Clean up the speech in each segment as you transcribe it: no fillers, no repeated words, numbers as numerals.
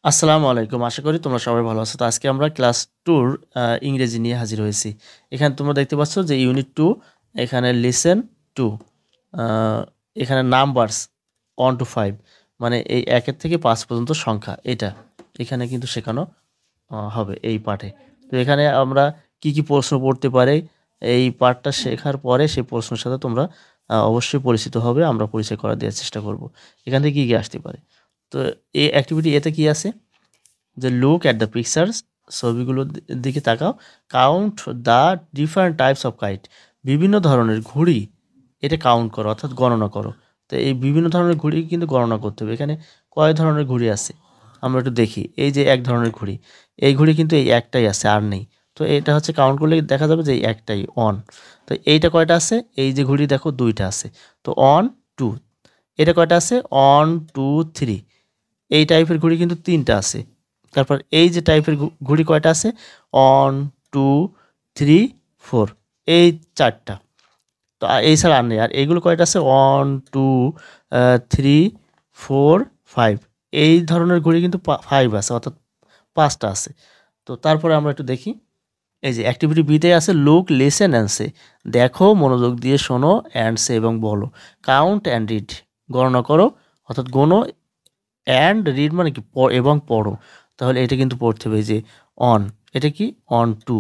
আসসালামু আলাইকুম। আশা করি তোমরা সবাই ভালো আছো। তো আজকে আমরা ক্লাস 2 র ইংরেজি নিয়ে হাজির হয়েছি। এখানে তোমরা দেখতে পাচ্ছ যে ইউনিট 2 এখানে লিসেন টু আ এখানে নাম্বারস 1 to 5 মানে এই ১ এর থেকে ৫ পর্যন্ত সংখ্যা এটা এখানে কিন্তু শেখানো হবে এই পাঠে। তো এখানে আমরা কি প্রশ্ন পড়তে পারে এই পাঠটা শেখার পরে সেই প্রশ্নের সাথে তোমরা অবশ্যই পরিচিত হবে। আমরা পরিচয় করা দেওয়ার চেষ্টা করব। এখান থেকে কি আসতে পারে? তো এই অ্যাক্টিভিটি এতে কি আছে? যে লুক অ্যাট দ্য পিকচার্স ছবিগুলোর দিকে তাকাও, count the different types of kite বিভিন্ন ধরনের ঘুড়ি এটা কাউন্ট করো অর্থাৎ গণনা করো। তো এই বিভিন্ন ধরনের ঘুড়ি কিন্তু গণনা করতে হবে। এখানে কয় ধরনের ঘুড়ি আছে আমরা একটু দেখি। এই যে এক ধরনের ঘুড়ি, এই ঘুড়ি কিন্তু এই একটাই আছে আর নেই। তো এটা হচ্ছে কাউন্ট করলে দেখা যাবে যে এই একটাই অন। তো এইটা কয়টা আছে? এই যে ঘুড়ি দেখো দুইটা আছে। তো অন টু। এটা কয়টা আছে? One two three. এই টাইপের ঘুড়ি কিন্তু তিনটা আছে। তারপর এই যে টাইপের ঘুড়ি কয়টা আছে? 1 2 3 4 এই ৪ টা। তো এই ছাড়া আর নেই। আর এইগুলো কয়টা আছে? 1 2 3 4 5 এই ধরনের ঘুড়ি কিন্তু 5 আছে অর্থাৎ ৫ টা আছে। তো তারপরে আমরা একটু দেখি। এই যে অ্যাক্টিভিটি বিতে আছে লুক, লিসেন অ্যান্ড সে। দেখো, মনোযোগ দিয়ে শোনো, অ্যান্ড সে এবং বলো। কাউন্ট অ্যান্ড রিড গণনা করো অর্থাৎ গোনো, অ্যান্ড রিড মানে কি এবং পড়ো। তাহলে এটা কিন্তু পড়তে হবে। এই যে অন, এটা কি? অন টু,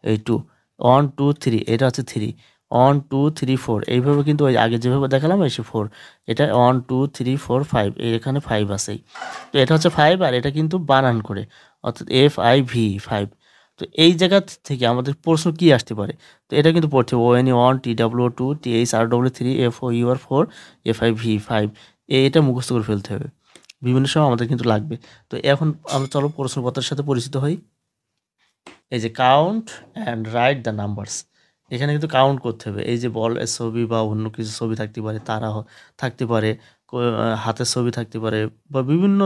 এই টু। অন টু থ্রি, এটা হচ্ছে three. One two three four, এইভাবে কিন্তু ওই আগে যেভাবে দেখালাম এসে ফোর। এটা one two three four five, এখানে ফাইভ আছেই। তো এটা হচ্ছে ফাইভ, আর এটা কিন্তু বানান করে অর্থাৎ FIV ফাইভ। তো এই জায়গা থেকে আমাদের প্রশ্ন কি আসতে পারে? তো এটা কিন্তু পড়তে হবে ONE 1 TW2 THRW3 FOUR 4 FIV five. এটা মুখস্থ করে ফেলতে হবে। বিভিন্ন সময় আমাদের কিন্তু লাগবে। তো এখন আমরা চলো প্রশ্নপত্রের সাথে পরিচিত হই। এই যে count and write the numbers, এখানে কিন্তু কাউন্ট করতে হবে। এই যে বলের ছবি বা অন্য কিছু ছবি থাকতে পারে, তারা থাকতে পারে, হাতের ছবি থাকতে পারে, বা বিভিন্ন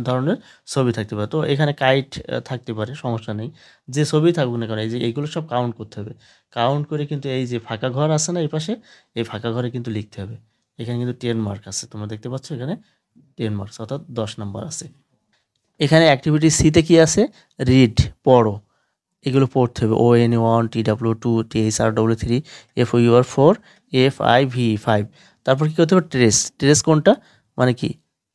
ধরনের ছবি থাকতে পারে। তো এখানে কাইট থাকতে পারে, সমস্যা নেই। যে ছবি থাকুক না কেন, এই যে এইগুলো সব কাউন্ট করতে হবে। কাউন্ট করে কিন্তু এই যে ফাঁকা ঘর আছে না এই পাশে, এই ফাঁকা ঘরে কিন্তু লিখতে হবে। এখানে কিন্তু 10 মার্ক আছে, তোমরা দেখতে পাচ্ছ এখানে 10 মার্কস অর্থাৎ 10 নাম্বার আছে। এখানে অ্যাক্টিভিটি সিতে কি আছে? রিড, পড়ো। এগুলো পড়তে হবে। ONE 1 TW2 THRW3 FOUR 4 FIV five. তারপর কী করতে হবে? ট্রেস। ট্রেস কোনটা? মানে কি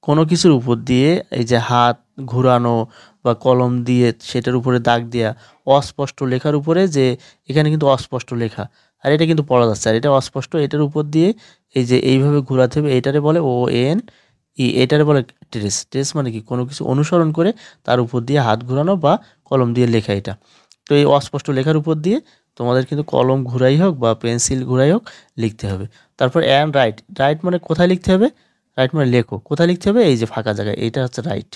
কোনো কিছুর উপর দিয়ে এই যে হাত ঘুরানো বা কলম দিয়ে সেটার উপরে দাগ দেওয়া, অস্পষ্ট লেখার উপরে যে এখানে কিন্তু অস্পষ্ট লেখা, আর এটা কিন্তু পড়া যাচ্ছে, আর এটা অস্পষ্ট, এটার উপর দিয়ে এই যে এইভাবে ঘোরাতে হবে। এটারে বলে এটারে বলে ট্রেস। ট্রেস মানে কি কোনো কিছু অনুসরণ করে তার উপর দিয়ে হাত ঘুরানো বা কলম দিয়ে লেখা এটা। তো এই অস্পষ্ট লেখার উপর দিয়ে তোমাদের কিন্তু কলম ঘুরাই হোক বা পেন্সিল ঘুরাই হোক লিখতে হবে। তারপর অ্যান্ড রাইট। রাইট মানে কোথায় লিখতে হবে? রাইট মানে লেখো। কোথায় লিখতে হবে? এই যে ফাঁকা জায়গায়, এইটা হচ্ছে রাইট।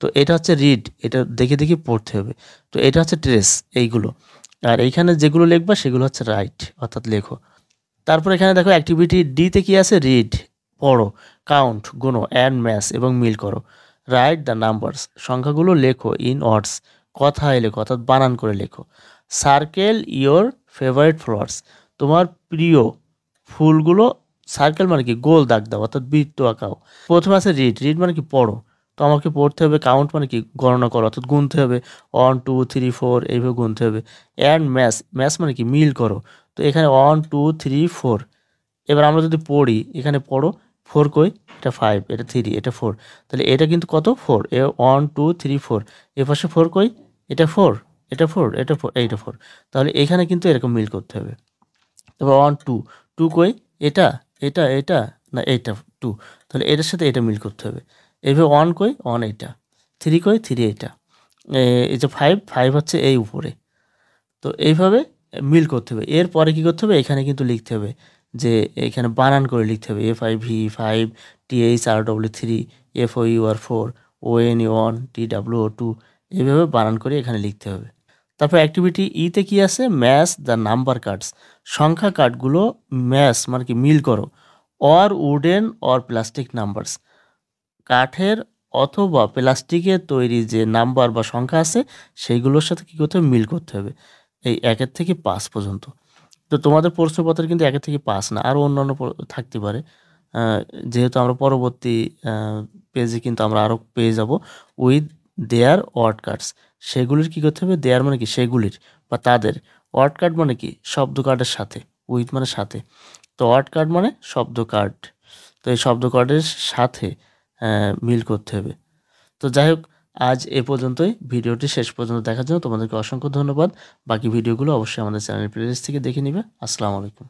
তো এটা হচ্ছে রিড, এটা দেখে দেখে পড়তে হবে। তো এটা হচ্ছে ট্রেস, এইগুলো। আর এইখানে যেগুলো লিখবা সেগুলো হচ্ছে রাইট অর্থাৎ লেখো। তারপর এখানে দেখো অ্যাক্টিভিটি ডিতে কি আছে? রিড, পড়ো, কাউন্ট, গুনো, অ্যান্ড ম্যাথ এবং মিল করো। রাইট দ্য নাম্বারস, সংখ্যাগুলো লেখো। ইন ওয়ার্ডস, কথায় লেখো অর্থাৎ বানান করে লেখো। সার্কেল ইয়োর ফেভারিট ফ্লাওয়ার্স, তোমার প্রিয় ফুলগুলো সার্কেল মানে কি গোল দাগ দাও অর্থাৎ বৃত্ত আঁকাও। প্রথমে আছে রিড। রিড মানে কি পড়ো, তো আমাকে পড়তে হবে। কাউন্ট মানে কি গণনা করো অর্থাৎ গুনতে হবে। 1 2 3 4 এইভাবে গুনতে হবে। অ্যান্ড ম্যাথ, ম্যাথ মানে কি মিল করো। তো এখানে 1 2 3 4। এবার আমরা যদি পড়ি, এখানে পড়ো, 4 কই? এটা 5, এটা 3, এটা 4। তাহলে এটা কিন্তু কত? 4। 1 2 3 4। এ পাশে 4 কই? এটা 4, এটা 4, এটা 4, এইটা 4। তাহলে এখানে কিন্তু এরকম মিল করতে হবে। তারপর 1 2, 2 কই? এটা, এটা না এইটা 2। তাহলে এটার সাথে এটা মিল করতে হবে। এইভাবে 1 কই? 1 এইটা। 3 কই? 3 এইটা। এই যে 5, 5 হচ্ছে এই উপরে। তো এইভাবে মিল করতে হবে। এরপরে কি করতে হবে? এখানে কিন্তু লিখতে হবে যে এখানে বানান করে লিখতে হবে। FIV five, THRW3 FOUR 4 ONE 1 TW2 এইভাবে বানান করে এখানে লিখতে হবে। তারপর অ্যাক্টিভিটি ইতে কি আছে? ম্যাচ দ্য নাম্বার কার্ডস, সংখ্যা কার্ডগুলো ম্যাচ মানে কি মিল করো। Or wooden or plastic numbers, কাঠের অথবা প্লাস্টিকের তৈরি যে নাম্বার বা সংখ্যা আছে সেইগুলোর সাথে কী করতে হবে? মিল করতে হবে। এই 1 থেকে 5 পর্যন্ত। তো তোমাদের প্রশ্নপত্রে কিন্তু 1 থেকে 5 না, আরও অন্যান্য থাকতে পারে। যেহেতু আমরা পরবর্তী পেজে কিন্তু আমরা আরও পেয়ে যাব উইথ দেয়ার ওয়ার্ড কার্ডস, সেগুলির কি করতে হবে, দেয়ার মানে কি সেগুলির বা তাদের, ওয়ার্ড কার্ড মানে কি শব্দ কার্ডের সাথে, উইথ মানে সাথে, তো ওয়ার্ড কার্ড মানে শব্দ কার্ড, তো এই শব্দ কার্ডের সাথে মিল করতে হবে। তো যাই হোক, আজ এ পর্যন্তই। ভিডিওটি শেষ পর্যন্ত দেখার জন্য তোমাদেরকে অসংখ্য ধন্যবাদ। বাকি ভিডিওগুলো অবশ্যই আমাদের চ্যানেল প্লেলিস্ট থেকে দেখে নিবে। আসসালামু আলাইকুম।